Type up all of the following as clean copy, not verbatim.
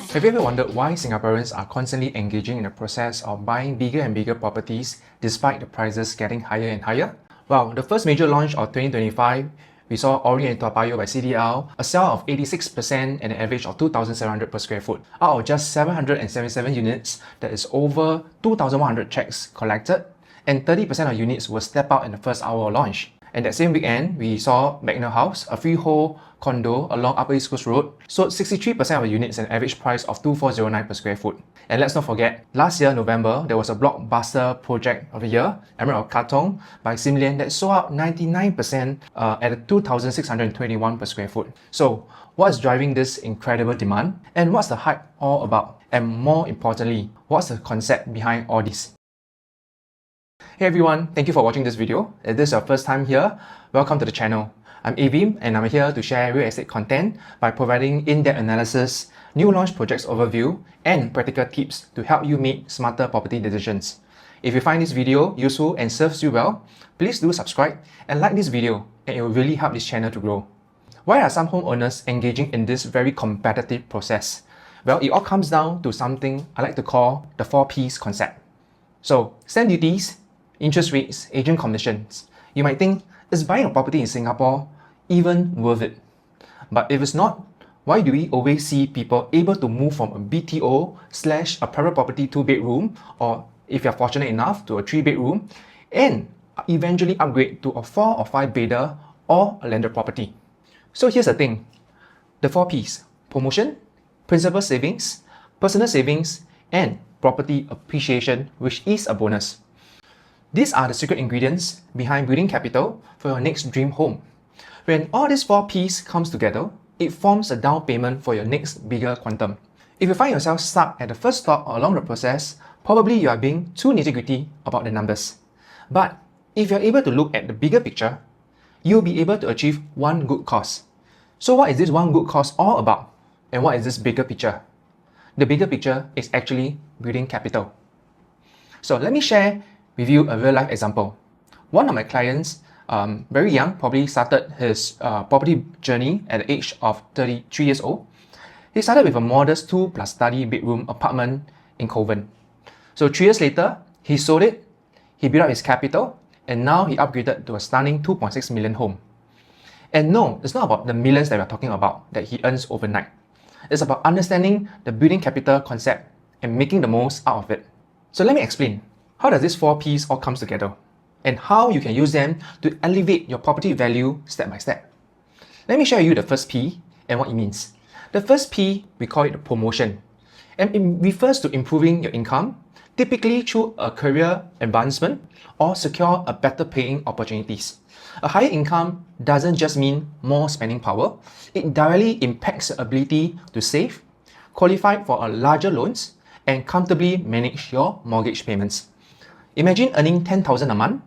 Have you ever wondered why Singaporeans are constantly engaging in the process of buying bigger and bigger properties despite the prices getting higher and higher? Well, the first major launch of 2025, we saw Ori and Toa Payoh by CDL, a sale of 86% and an average of 2,700 per square foot. Out of just 777 units, there is over 2,100 checks collected, and 30% of units will step out in the first hour of launch. And that same weekend, we saw Magna House, a freehold condo along Upper East Coast Road, sold 63% of the units at an average price of 2,409 per square foot. And let's not forget, last year, November, there was a blockbuster project of the year, Emerald of Katong by Sim Lim, that sold out 99% at 2,621 per square foot. So, what is driving this incredible demand? And what's the hype all about? And more importantly, what's the concept behind all this? Hey everyone, thank you for watching this video. If this is your first time here, welcome to the channel. I'm Avim and I'm here to share real estate content by providing in-depth analysis, new launch projects overview, and practical tips to help you make smarter property decisions. If you find this video useful and serves you well, please do subscribe and like this video, and it will really help this channel to grow. Why are some homeowners engaging in this very competitive process? Well, it all comes down to something I like to call the 4 Ps concept. So, stamp duties, interest rates, agent commissions. You might think, is buying a property in Singapore even worth it? But if it's not, why do we always see people able to move from a BTO/a private property 2-bedroom, or if you're fortunate enough, to a 3-bedroom, and eventually upgrade to a 4 or 5-bedder or a landed property? So here's the thing, the 4 Ps: promotion, principal savings, personal savings, and property appreciation, which is a bonus. These are the secret ingredients behind building capital for your next dream home. When all these 4 Ps comes together, it forms a down payment for your next bigger quantum. If you find yourself stuck at the first stop along the process, probably you are being too nitty-gritty about the numbers. But if you're able to look at the bigger picture, you'll be able to achieve one good cause. So what is this one good cause all about? And what is this bigger picture? The bigger picture is actually building capital. So let me share with you a real-life example. One of my clients, very young, probably started his property journey at the age of 33 years old. He started with a modest 2+study bedroom apartment in Kovan. So 3 years later, he sold it, he built up his capital, and now he upgraded to a stunning 2.6 million home. And no, it's not about the millions that we're talking about that he earns overnight. It's about understanding the building capital concept and making the most out of it. So let me explain. How does these 4 Ps all come together? And how you can use them to elevate your property value step by step. Let me share with you the first P and what it means. The first P, we call it the promotion. And it refers to improving your income, typically through a career advancement or secure a better paying opportunities. A higher income doesn't just mean more spending power. It directly impacts your ability to save, qualify for a larger loans, and comfortably manage your mortgage payments. Imagine earning $10,000 a month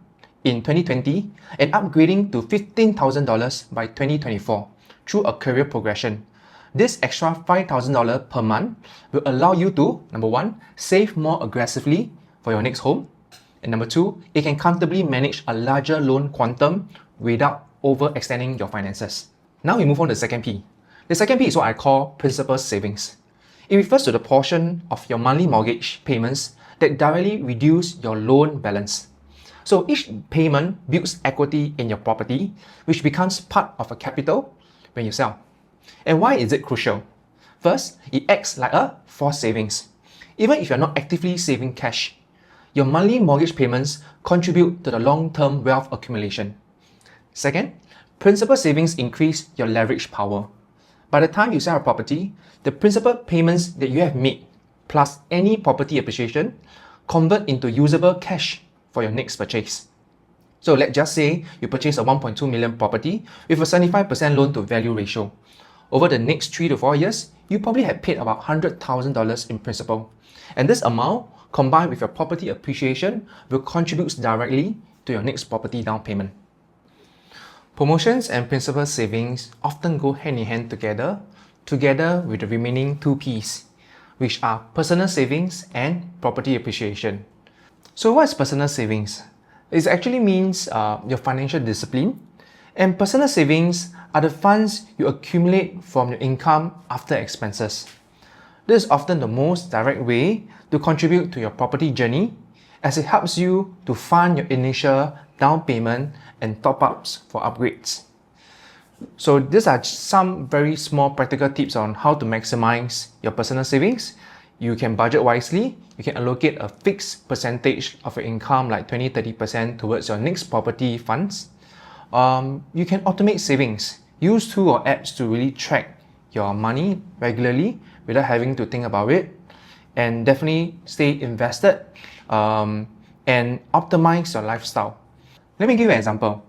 in 2020 and upgrading to $15,000 by 2024 through a career progression. This extra $5,000 per month will allow you to, number 1, save more aggressively for your next home, and number 2, it can comfortably manage a larger loan quantum without overextending your finances. Now we move on to the second P. The second P is what I call principal savings. It refers to the portion of your monthly mortgage payments that directly reduce your loan balance. So each payment builds equity in your property, which becomes part of a capital when you sell. And why is it crucial? First, it acts like a forced savings. Even if you're not actively saving cash, your monthly mortgage payments contribute to the long-term wealth accumulation. Second, principal savings increase your leverage power. By the time you sell a property, the principal payments that you have made plus any property appreciation convert into usable cash for your next purchase. So let's just say you purchase a 1.2 million property with a 75% loan to value ratio. Over the next 3 to 4 years, you probably have paid about $100,000 in principal. And this amount, combined with your property appreciation, will contribute directly to your next property down payment. Promotions and principal savings often go hand in hand together with the remaining 2 Ps, which are personal savings and property appreciation. So what is personal savings? It actually means your financial discipline, and personal savings are the funds you accumulate from your income after expenses. This is often the most direct way to contribute to your property journey, as it helps you to fund your initial down payment and top-ups for upgrades. So these are some very small practical tips on how to maximize your personal savings. You can budget wisely. You can allocate a fixed percentage of your income, like 20-30%, towards your next property funds. You can automate savings. Use tools or apps to really track your money regularly without having to think about it. And definitely stay invested and optimize your lifestyle. Let me give you an example.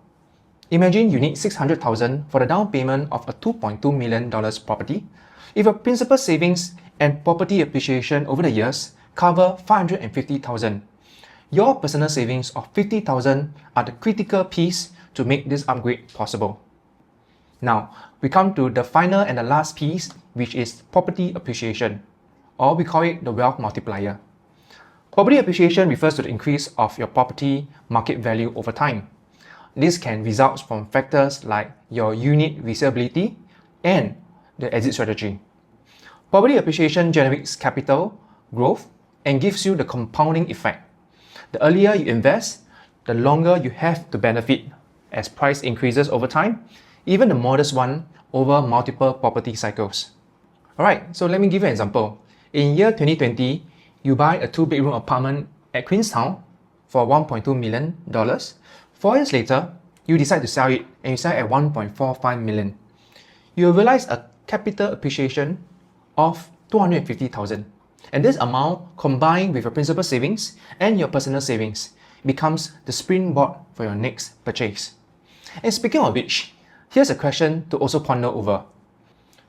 Imagine you need $600,000 for the down payment of a $2.2 million property. If your principal savings and property appreciation over the years cover $550,000, your personal savings of $50,000 are the critical piece to make this upgrade possible. Now, we come to the final and the last piece, which is property appreciation, or we call it the wealth multiplier. Property appreciation refers to the increase of your property market value over time. This can result from factors like your unit resaleability and the exit strategy. Property appreciation generates capital growth and gives you the compounding effect. The earlier you invest, the longer you have to benefit as price increases over time, even the modest one over multiple property cycles. Alright, so let me give you an example. In year 2020, you buy a 2-bedroom apartment at Queenstown for $1.2 million. 4 years later, you decide to sell it and you sell it at $1.45 million. You will realize a capital appreciation of $250,000. And this amount, combined with your principal savings and your personal savings, becomes the springboard for your next purchase. And speaking of which, here's a question to also ponder over.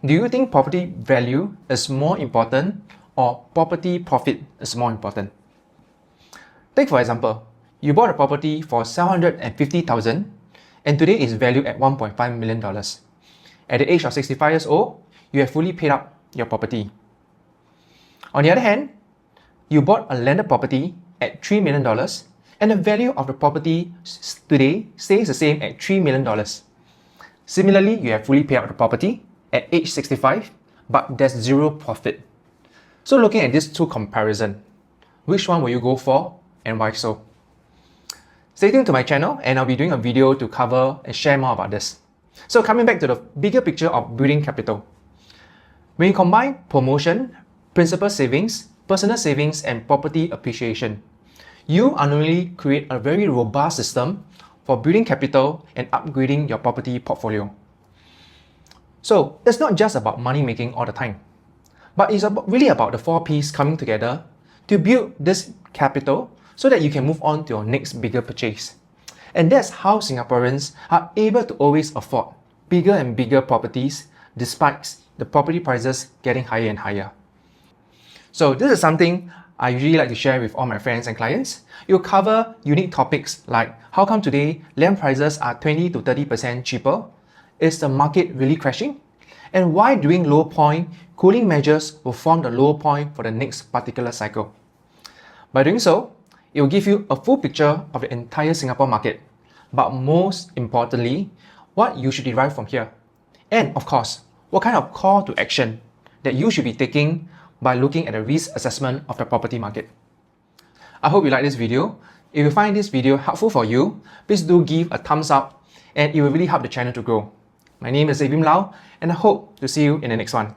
Do you think property value is more important or property profit is more important? Take for example, you bought a property for $750,000 and today is valued at $1.5 million. At the age of 65 years old, you have fully paid up your property. On the other hand, you bought a landed property at $3 million and the value of the property today stays the same at $3 million. Similarly, you have fully paid up the property at age 65, but there's zero profit. So looking at these two comparisons, which one will you go for and why so? Stay tuned to my channel and I'll be doing a video to cover and share more about this. So coming back to the bigger picture of building capital. When you combine promotion, principal savings, personal savings and property appreciation, you unknowingly create a very robust system for building capital and upgrading your property portfolio. So it's not just about money making all the time, but it's really about the 4 P's coming together to build this capital so that you can move on to your next bigger purchase. And that's how Singaporeans are able to always afford bigger and bigger properties despite the property prices getting higher and higher. So this is something I usually like to share with all my friends and clients. You'll cover unique topics like how come today land prices are 20-30% cheaper? Is the market really crashing? And why during low point, cooling measures will form the low point for the next particular cycle. By doing so, it will give you a full picture of the entire Singapore market, but most importantly, what you should derive from here. And of course, what kind of call to action that you should be taking by looking at the risk assessment of the property market. I hope you like this video. If you find this video helpful for you, please do give a thumbs up and it will really help the channel to grow. My name is Xavier Lau and I hope to see you in the next one.